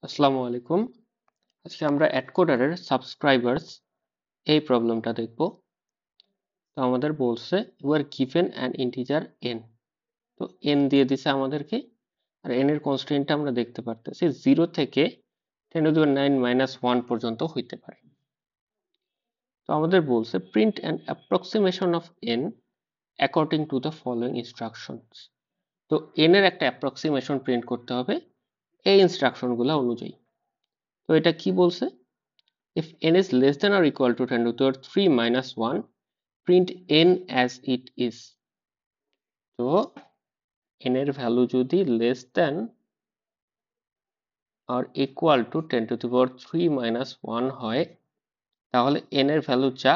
আসসালামু আলাইকুম। আজকে আমরা অ্যাডকোডারের সাবস্ক্রাইবার্স এই প্রবলেমটা দেখব। তো আমাদের বলছে you are given an integer N. তো এন দিয়ে দিছে আমাদেরকে, আর এন এর কনস্ট্রেন্টটা আমরা দেখতে পারতেছি 0 থেকে 10⁻⁹ পর্যন্ত হইতে পারে। তো আমাদের বলছে print an approximation of N according to the following instructions. তো এন এর একটা অ্যাপ্রক্সিমেশন প্রিন্ট করতে হবে এই ইনস্ট্রাকশনগুলো অনুযায়ী। তো এটা কি বলছে? If n is less than or equal to 10 to the power 3 minus 1, print n as it is. তো n এর ভ্যালু যদি less than or equal to 10 to the power 3 minus 1 হয়, তাহলে n এর ভ্যালু যা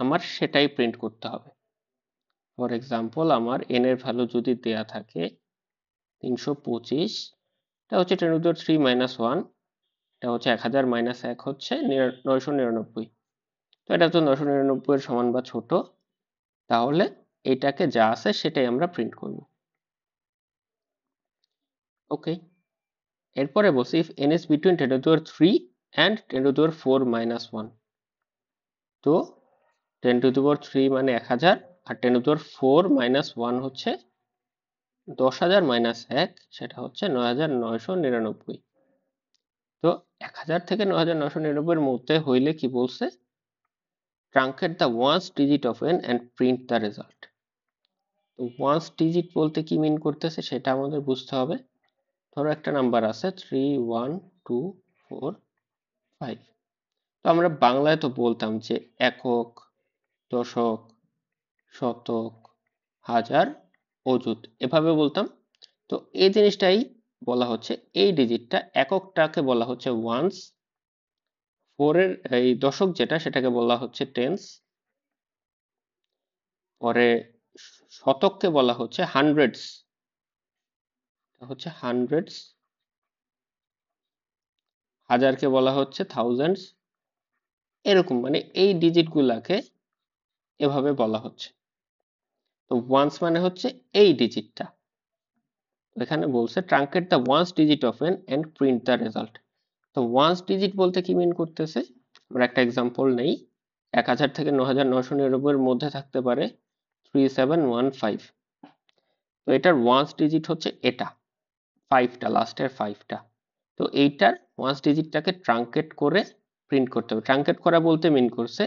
আমার সেটাই প্রিন্ট করতে হবে। ফর এক্সাম্পল, আমার n এর ভ্যালু যদি দেয়া থাকে 325, এটা হচ্ছে 10 to the power 3 minus 1, এটা হচ্ছে 1000 মাইনাস 1 হচ্ছে 999। তো এটা তো 999 এর সমান বা ছোট, তাহলে এটাকে যা আছে সেটাই আমরা প্রিন্ট করব। ওকে, এরপরে বলছি if n is between 10 to the power 3 and 10 to the power 4 minus 1, তো 10 to the power 3 মানে 1000, আর 10 to the power 4 minus 1 হচ্ছে 10000 মাইনাস 1, সেটা হচ্ছে 9999। তো 1000 থেকে 9999 এর মধ্যে হইলে কি বলছে, truncate the ones digit of n and print the result। তো ওয়ান্স ডিজিট বলতে কি মিন করতেছে সেটা আমাদের বুঝতে হবে। ধরো একটা নাম্বার আছে 31245, তো আমরা বাংলায় তো বলতাম যে একক, দশক, শতক, হাজার, অযুত, এভাবে বলতাম। তো এই জিনিসটাই বলা হচ্ছে, এই ডিজিটটা এককটাকে বলা হচ্ছে ওয়ান্স, ফোরের এই দশক যেটা সেটাকে বলা হচ্ছে টেন্স, পরে শতককে বলা হচ্ছে হান্ড্রেডস, হান্ড্রেডস, হাজারকে বলা হচ্ছে থাউজেন্ডস, এরকম মানে এই ডিজিটগুলাকে এভাবে বলা হচ্ছে। তো ওয়ান্স মানে হচ্ছে এই ডিজিটটা। এখানে বলছে truncate the ones digit of N and print the result. তো ওয়ান্স ডিজিট বলতে কি মিন করতেছে, আমরা একটা এক্সাম্পল নেই। 1000 থেকে 9999 এর মধ্যে থাকতে পারে 3715। তো এটার ওয়ান্স ডিজিট হচ্ছে এটা 5টা, লাস্টের 5টা। তো এইটার ওয়ান্স ডিজিটটাকে ট্রাঙ্কেট করে প্রিন্ট করতে হবে। ট্রাঙ্কেট করা বলতে মিন করছে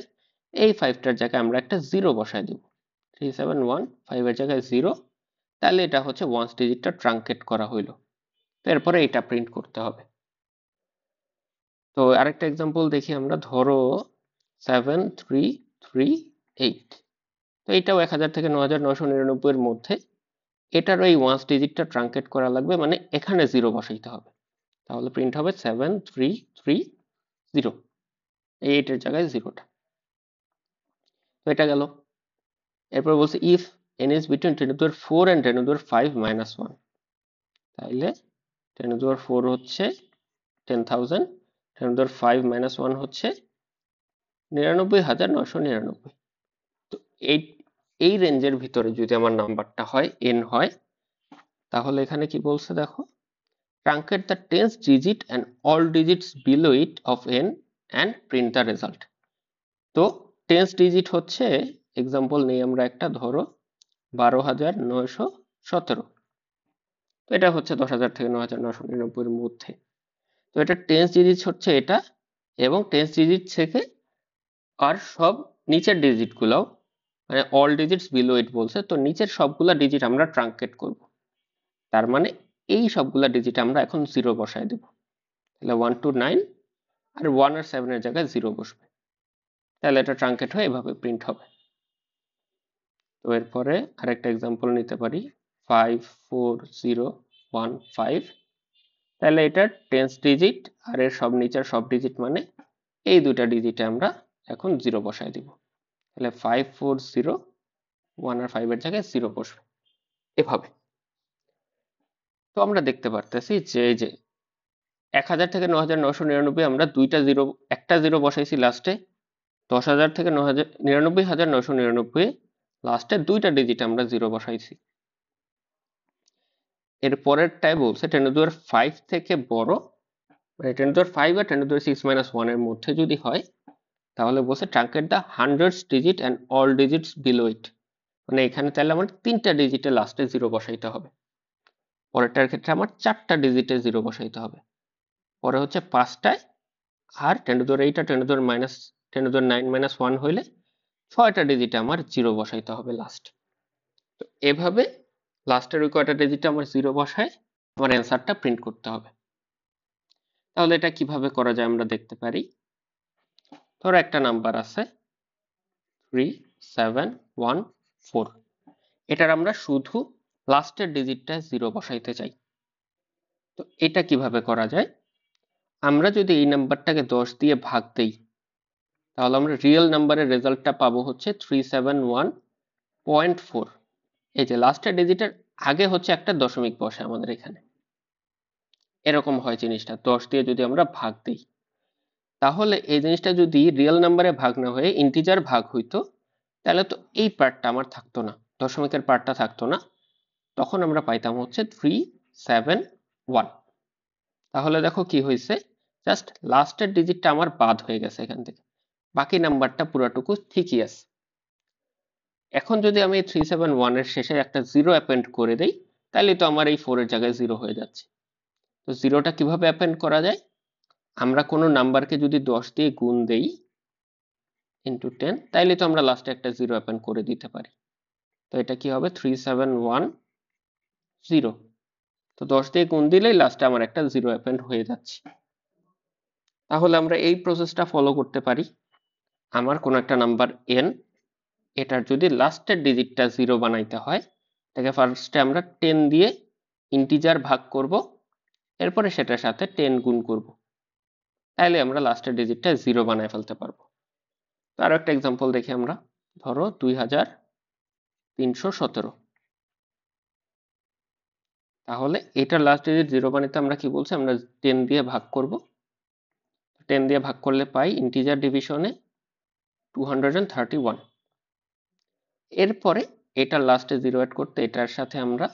এই 5টার জায়গায় আমরা একটা 0 বসায় দেব, 3715 এর জায়গায় 0, তাহলে এটা হচ্ছে ওয়ান্স ডিজিটটা ট্রাঙ্কেট করা হইলো। এরপরে এটা প্রিন্ট করতে হবে। তো আরেকটা এক্সাম্পল দেখি আমরা, ধরো 7338, তো এটাও 1000 থেকে 9999 এর মধ্যে, এটারও এই ওয়ান্স ডিজিটটা ট্রাঙ্কেট করা লাগবে, মানে এখানে 0 বসাইতে হবে, তাহলে প্রিন্ট হবে 7330, এই 8 এর জায়গায় 0টা। তো এটা গেল। এরপর বলছে if n is between 10 to the power 4 and 10 to the power 5 minus 1, তাইলে 10 to the power 4 হচ্ছে 10,000, 10 to the power 5 minus 1 হচ্ছে 99,999। তো এই এই রেঞ্জের ভিতরে যদি আমার নাম্বারটা হয় n হয়, তাহলে এখানে কি বলছে দেখো, truncate the tens digit and all digits below it of n and print the result. তো টেন্স ডিজিট হচ্ছে, এক্সাম্পল নেই আমরা একটা, ধরো 12,917, তো এটা হচ্ছে 10,000 থেকে 9,999 এর মধ্যে। তো এটা টেন্স ডিজিট হচ্ছে এটা, এবং টেন্স ডিজিট থেকে আর সব নিচের ডিজিট গুলাও, মানে অল ডিজিটস বিলো ইট বলছে, তো নিচের সবগুলা ডিজিট আমরা ট্রাঙ্কেট করব। তার মানে এই সবগুলা ডিজিট আমরা এখন 0 বসায় দেব, তাহলে 1 to 9, আর 1 আর 7 এর জায়গায় 0 বসবে, তাহলে এটা ট্রাঙ্কেট হয়ে এভাবে প্রিন্ট হবে। তো এরপরে আরেকটা এক্সাম্পল নিতে পারি 54015, তাহলে এটা টেন্স ডিজিট, আর এর সব নিচের সব ডিজিট মানে এই দুইটা ডিজিটে আমরা এখন 0 বসায় দিব, তাহলে 540, 1 আর 5 এর জায়গায় 0 বসবে এভাবে। তো আমরা দেখতে পারতেছি যে এই যে 1000 থেকে 9999 আমরা দুইটা 0, একটা 0 বসাইছি লাস্টে, 10,000 থেকে 99,999 লাস্টে দুইটা ডিজিট আমরা 0 বসাইছি। এর পরেরটায় বলছে 10 to the power 5 থেকে বড় মানে 10 to the 5 R 10 to the 6 minus 1 এর মধ্যে যদি হয় তাহলে বলছে truncate the hundreds digit and all digits below it. মানে এখানে তাহলে আমার 3টা ডিজিটে লাস্টে 0 বসাইতে হবে। পরেরটার ক্ষেত্রে আমার 4টা ডিজিটে 0 বসাইতে হবে। পরে হচ্ছে 5টায় আর 10 to the 8 R 10 to the minus 10 to the 9 minus 1 হইলে 6টা ডিজিটে আমার 0 বসাইতে হবে লাস্ট। তো এভাবে লাস্টের ওই কয়টা ডিজিটে আমার 0 বসায় আমার অ্যান্সারটা প্রিন্ট করতে হবে। তাহলে এটা কিভাবে করা যায় আমরা দেখতে পারি। ধরো একটা নাম্বার আছে 3714, এটার আমরা শুধু লাস্টের ডিজিটটা 0 বসাইতে চাই। তো এটা কিভাবে করা যায়, আমরা যদি এই নাম্বারটাকে 10 দিয়ে ভাগ দেই তাহলে আমরা রিয়েল নাম্বারের রেজাল্টটা পাবো হচ্ছে 371.4। এই যে লাস্টের ডিজিটের আগে হচ্ছে একটা দশমিক বসে আমাদের এখানে, এরকম হয় জিনিসটা। 10 দিয়ে যদি আমরা ভাগ দিই তাহলে এই জিনিসটা যদি রিয়েল নাম্বারে ভাগ না হয়ে ইন্টিজার ভাগ হইতো তাহলে তো এই পার্টটা আমার থাকতো না, দশমিকের পার্টটা থাকতো না, তখন আমরা পাইতাম হচ্ছে 371। তাহলে দেখো কি হয়েছে, জাস্ট লাস্টের ডিজিটটা আমার বাদ হয়ে গেছে এখান থেকে, বাকি নাম্বারটা পুরাটুকু ঠিকই আছে। এখন যদি আমি 371 এর শেষে একটা 0 অ্যাপেন্ড করে দেই তাহলে তো আমার এই 4 এর জায়গায় 0 হয়ে যাচ্ছে। তো 0টা কিভাবে অ্যাপেন্ড করা যায়, আমরা কোনো নাম্বারকে যদি 10 দিয়ে গুণ দেই ইন্টু 10 তাইলে তো আমরা লাস্টে একটা 0 অ্যাপেন্ড করে দিতে পারি। তো এটা কি হবে 3710। তো 10 দিয়ে গুণ দিলেই লাস্টে আমার একটা 0 অ্যাপেন্ড হয়ে যাচ্ছে। তাহলে আমরা এই প্রসেসটা ফলো করতে পারি। আমার কোনো একটা নাম্বার n, এটার যদি লাস্টের ডিজিটটা 0 বানাইতে হয় তাকে ফার্স্টে আমরা 10 দিয়ে ইন্টিজার ভাগ করব, এরপরে সেটার সাথে 10 গুণ করব, তাহলে আমরা লাস্টের ডিজিটটা 0 বানায় ফেলতে পারবো। তো আরো একটা এক্সাম্পল দেখি আমরা। ধরো 2317, তাহলে এটার লাস্ট ডিজিট 0 বানাইতে আমরা কি বলছি, আমরা 10 দিয়ে ভাগ করব। 10 দিয়ে ভাগ করলে পাই ইন্টিজার ডিভিশনে 231। এরপরে এটার লাস্টে 0 অ্যাড করতে এটার সাথে আমরা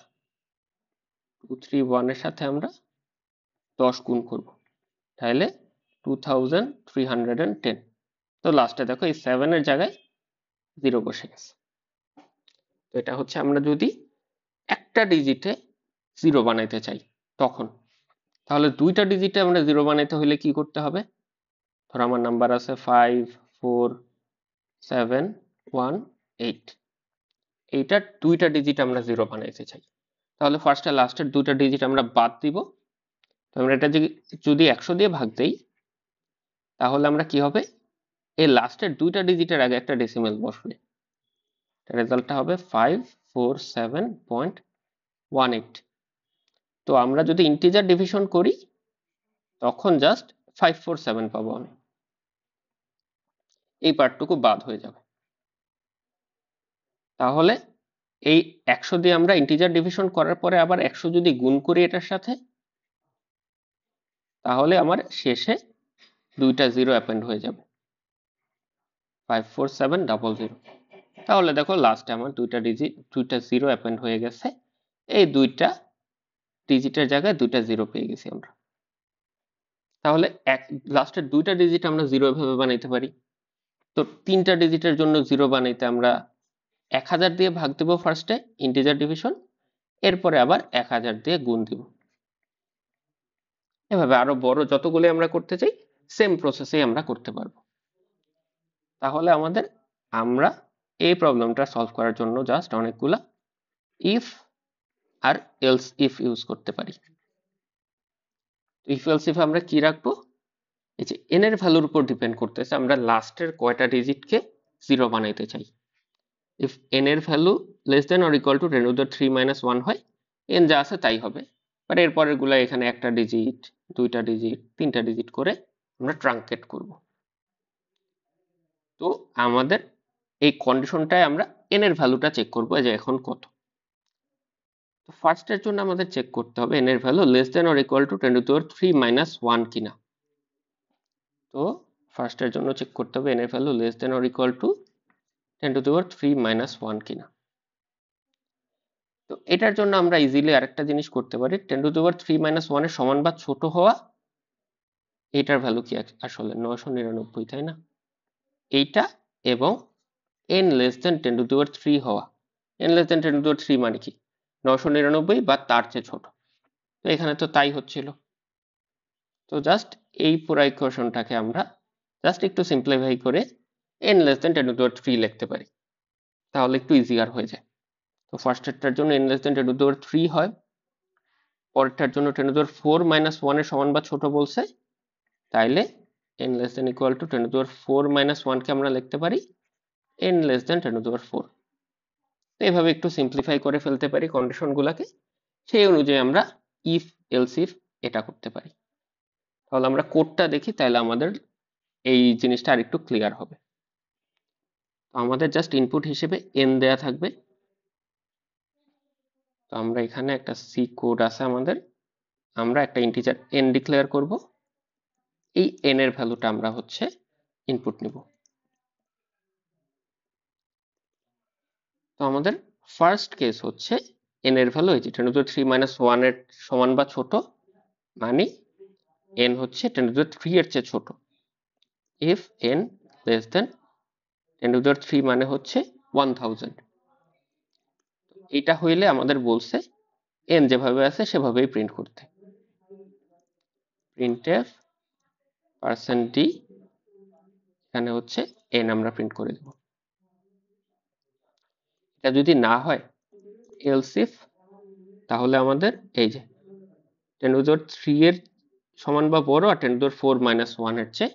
231 এর সাথে আমরা 10 গুণ করব, তাহলে 2310। তো লাস্টে দেখো এই 7 এর জায়গায় 0 বসে গেছে। তো এটা হচ্ছে আমরা যদি একটা ডিজিটে 0 বানাইতে চাই তখন, তাহলে দুইটা ডিজিটে আমরা 0 বানাইতে হলে কি করতে হবে, ধর আমার নাম্বার আছে 54718, এইটার দুইটা ডিজিট আমরা 0 বানাইতে চাই, তাহলে ফার্স্টে লাস্টের দুইটা ডিজিট আমরা বাদ দিব। তো আমরা এটা যদি 100 দিয়ে ভাগ দেই তাহলে আমরা কি হবে, এই লাস্টের দুইটা ডিজিটের আগে একটা ডেসিমেল বসবে, রেজাল্টটা হবে 547.18। তো আমরা যদি ইন্টিজার ডিভিশন করি তখন জাস্ট 547 পাবো আমি, এই পার্টটুকু বাদ হয়ে যাবে। তাহলে এই 100 দিয়ে আমরা ইন্টিজার ডিভিশন করার পরে আবার 100 যদি গুণ করি এটার সাথে তাহলে আমার শেষে দুইটা 0 অ্যাপেন্ড হয়ে যাবে, 54700। তাহলে দেখো লাস্টে আমার দুইটা 0 অ্যাপেন্ড হয়ে গেছে, এই দুইটা ডিজিটের জায়গায় দুইটা 0 পেয়ে গেছি আমরা। তাহলে লাস্টের দুইটা ডিজিট আমরা 0 এভাবে বানাইতে পারি। তো তিনটা ডিজিটের জন্য 0 বানাইতে আমরা 1000 দিয়ে ভাগ দেব ফার্স্টে ইন্টিজার ডিভিশন, এরপরে আবার 1000 দিয়ে গুণ দিব। এভাবে আরো বড় যতগুলো আমরা করতে চাই সেম প্রসেসেই আমরা করতে পারবো। তাহলে আমরা এই প্রবলেমটা সলভ করার জন্য জাস্ট অনেকগুলা ইফ আর এলস ইফ ইউজ করতে পারি। ইফ এলস ইফ আমরা কি রাখবো, এই যে n এর ভ্যালুর উপর ডিপেন্ড করতেছে আমরা লাস্টের কয়টা ডিজিটকে 0 বানাইতে চাই। ইফ n এর value less than or equal to 10 to the 3 minus 1 হয়, n যা আছে তাই হবে, বাট এর পরের গুলা এখানে একটা ডিজিট, দুইটা ডিজিট, তিনটা ডিজিট করে আমরা ট্রাঙ্কেট করব। তো আমাদের এই কন্ডিশনটায় আমরা n এর ভ্যালুটা চেক করব যে এখন কত। তো ফার্স্টের জন্য আমাদের চেক করতে হবে n এর value less than or equal to 10 to the 3 minus 1 কিনা। তো ফার্স্টের জন্য চেক করতে হবে n এর value less than or equal to 10 to the 3 minus 1 কিনা। তো এটার জন্য আমরা ইজিলি আরেকটা জিনিস করতে পারি, 10 টু দি পাওয়ার 3 মাইনাস 1 এর সমান বা ছোট হওয়া এইটার ভ্যালু কি আসলে 999, তাই না? এইটা এবং n less than 10 to the power 3 হওয়া। n less than 10 to the power 3 মানে কি? 999 বা তার চেয়ে ছোট। তো এখানে তো তাই হচ্ছিল। তো জাস্ট এই পুরো ইকুয়েশনটাকে আমরা জাস্ট একটু সিম্পলিফাই করে n less than 10 to the power 3 লিখতে পারি, তাহলে একটু ইজিয়ার হয়ে যায়। তো ফার্স্টেরটার জন্য n less than 10 to the power 3 হয়, পরেরটার জন্য 10 to the power 4 minus 1 এর সমান বা ছোট বলছে, তাইলে n less than equal to 10 to the power 4 minus 1 কে আমরা লিখতে পারি n less than 10 to the power 4। তো এভাবে একটু সিম্পলিফাই করে ফেলতে পারি কন্ডিশনগুলোকে, সেই অনুযায়ী আমরা ইফ এলস ইফ এটা করতে পারি। তাহলে আমরা কোডটা দেখি, তাহলে আমাদের এই জিনিসটা আরেকটু ক্লিয়ার হবে। তো আমাদের জাস্ট ইনপুট হিসেবে n দেয়া থাকবে। তো আমরা এখানে একটা সি কোড আছে আমাদের, আমরা একটা ইন্টিজার n ডিক্লেয়ার করব, এই n এর ভ্যালুটা আমরা হচ্ছে ইনপুট নিব। তো আমাদের ফার্স্ট কেস হচ্ছে n এর ভ্যালু এই যে 10 to the 3 minus 1 এর সমান বা ছোট, মানে n হচ্ছে 10 to the 3 এর চেয়ে ছোট। if n less than 10 to the 3 মানে হচ্ছে 1000। এটা হইলে আমাদের বলছে n যেভাবে আছে সেভাবেই প্রিন্ট করতে। printf %d এখানে হচ্ছে n আমরা প্রিন্ট করে দেব। এটা যদি না হয় else if, তাহলে আমাদের এই যে 10 to the 3 এর সমান বা বড় আর 10 to the 4 minus 1 এর চেয়ে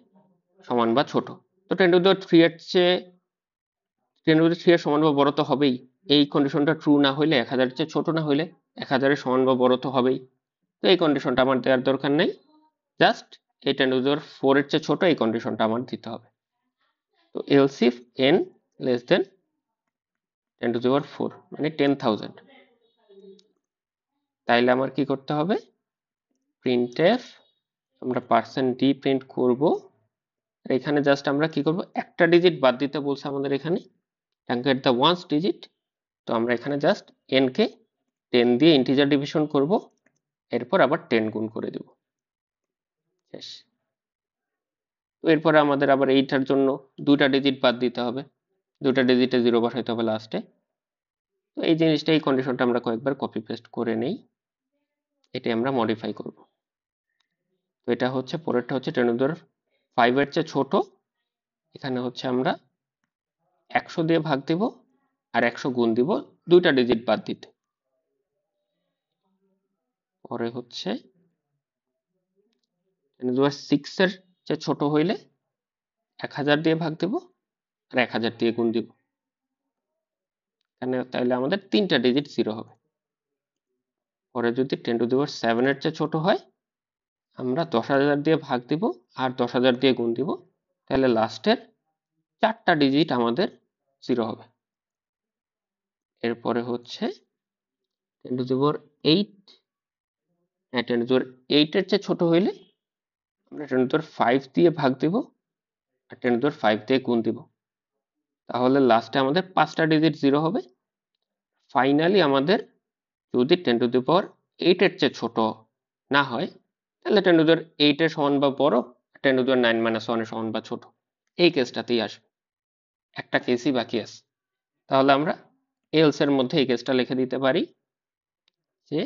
সমান বা ছোট। তো 10 to the 3 এর চেয়ে 10 to the 3 এর সমান বা বড় তো হবেই। এই কন্ডিশনটা ট্রু না হইলে 1000 এর চেয়ে ছোট না হইলে 1000 এর সমান বা বড় তো হবেই। তো এই কন্ডিশনটা আমার দেওয়ার দরকার নেই, জাস্ট এই 10 to the 4 এর চেয়ে ছোট এই কন্ডিশনটা আমার দিতে হবে। তো else if n less than 10 to the power 4 মানে 10,000, তাইলে আমার কি করতে হবে, printf আমরা %d প্রিন্ট করব। এখানে জাস্ট আমরা কি করব, একটা ডিজিট বাদ দিতে বলছে আমাদের এখানে, get the ones digit। তো আমরা এখানে জাস্ট n কে 10 দিয়ে ইন্টিজার ডিভিশন করব, এরপর আবার 10 গুণ করে দেব, শেষ। তো এরপরে আমাদের আবার এইটার জন্য দুটা ডিজিট বাদ দিতে হবে, দুটা ডিজিটে 0 বসাইতে হবে লাস্টে। তো এই জিনিসটা, এই কন্ডিশনটা আমরা কয়েকবার কপি পেস্ট করে নেই, এটাই আমরা মডিফাই করব। তো এটা হচ্ছে, পরেরটা হচ্ছে 10 to the power 5 এর চেয়ে ছোট, এখানে হচ্ছে আমরা 100 দিয়ে ভাগ দেব আর 100 গুণ দিব দুইটা ডিজিট বাদ দিতে। পরে হচ্ছে 10 to the power 6 এর চেয়ে ছোট হইলে 1000 দিয়ে ভাগ দেব আর 1000 দিয়ে গুণ দিব, এখানে তাইলে আমাদের তিনটা ডিজিট 0 হবে। পরে যদি 10 to the power 7 এর চেয়ে ছোট হয়, আমরা 10,000 দিয়ে ভাগ দিব আর 10,000 দিয়ে গুণ দিব, তাহলে লাস্টের চারটা ডিজিট আমাদের 0 হবে। এরপরে হচ্ছে 10 to the power 8, 10 to the power 8 এর চেয়ে ছোট হইলে আমরা 10 to the power 5 দিয়ে ভাগ দিব আর 10 to the power 5 দিয়ে গুণ দিব, তাহলে লাস্টে আমাদের পাঁচটা ডিজিট 0 হবে। ফাইনালি আমাদের যদি 10 to the power 8 এর চেয়ে ছোট না হয়, তাহলে 10 to the power 8 এর সমান বা বড়, 10 to the power 9 minus 1 এর সমান বা ছোট, এই কেসটাতেই আসবে। একটা কেসই বাকি আছে, তাহলে আমরা এলস এর মধ্যে এই কেসটা লিখে দিতে পারি যে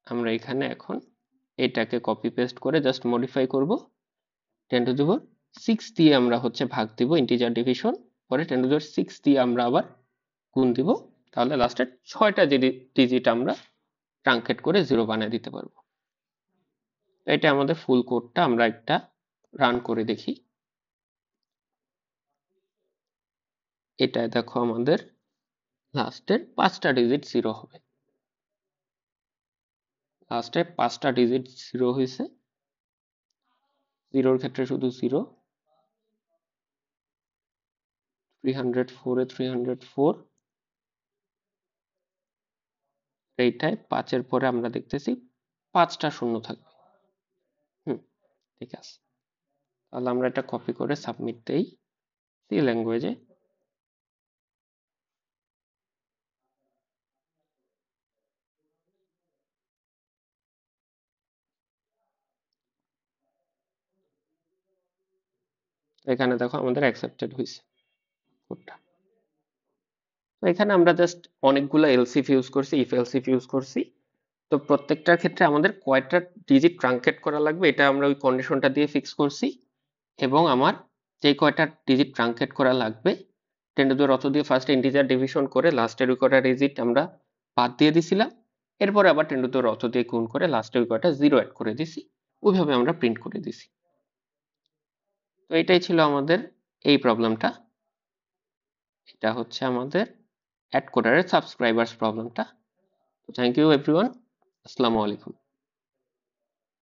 আমরা এখানে এখন এটাকে কপি পেস্ট করে জাস্ট মডিফাই করব, 10 to the power 6 দিয়ে আমরা হচ্ছে ভাগ দিব ইন্টিজার ডিভিশন, পরে 10 to the power 6 দিয়ে আমরা আবার গুণ দিব, তাহলে লাস্টে 6টা ডিজিট আমরা ট্রাঙ্কেট করে 0 বানিয়ে দিতে পারবো। এটা আমাদের ফুল কোডটা, আমরা একটা রান করে দেখি। এটা দেখো আমাদের লাস্টের 5টা ডিজিট 0 হবে, লাস্টে 5টা ডিজিট 0 হয়েছে, 0 এর ক্ষেত্রে শুধু 0, 304 এ 304, এইটাই 5 এর পরে আমরা দেখতেছি 5টা শূন্য থাকবে। ঠিক আছে, তাহলে আমরা এটা কপি করে সাবমিট দেই সি ল্যাঙ্গুয়েজে। এখানে দেখো আমাদের অ্যাকসেপ্টেড হয়েছে কোডটা। তো এখানে আমরা জাস্ট অনেকগুলো এলসিফ ইউজ করছি, ইফ এলসিফ ইউজ করছি। তো প্রত্যেকটার ক্ষেত্রে আমাদের কয়টা ডিজিট ট্রাঙ্কেট করা লাগবে এটা আমরা ওই কন্ডিশনটা দিয়ে ফিক্স করছি, এবং আমার যে কয়টা ডিজিট ট্রাঙ্কেট করা লাগবে 10 টু দি পাওয়ার অত দিয়ে ফার্স্ট ইন্টিজার ডিভিশন করে লাস্টের ওই কয়টা ডিজিট আমরা বাদ দিয়ে দিছিলাম, এরপরে আবার 10 টু দি পাওয়ার অত দিয়ে গুণ করে লাস্টে ওই কয়টা জিরো অ্যাড করে দিছি, ওইভাবে আমরা প্রিন্ট করে দিছি। তো এটাই ছিল আমাদের এই প্রবলেমটা। এটা হচ্ছে আমাদের অ্যাড কোডারের সাবস্ক্রাইবার্স প্রবলেমটা। থ্যাংক ইউ এভরিওয়ান, আসসালামু আলাইকুম।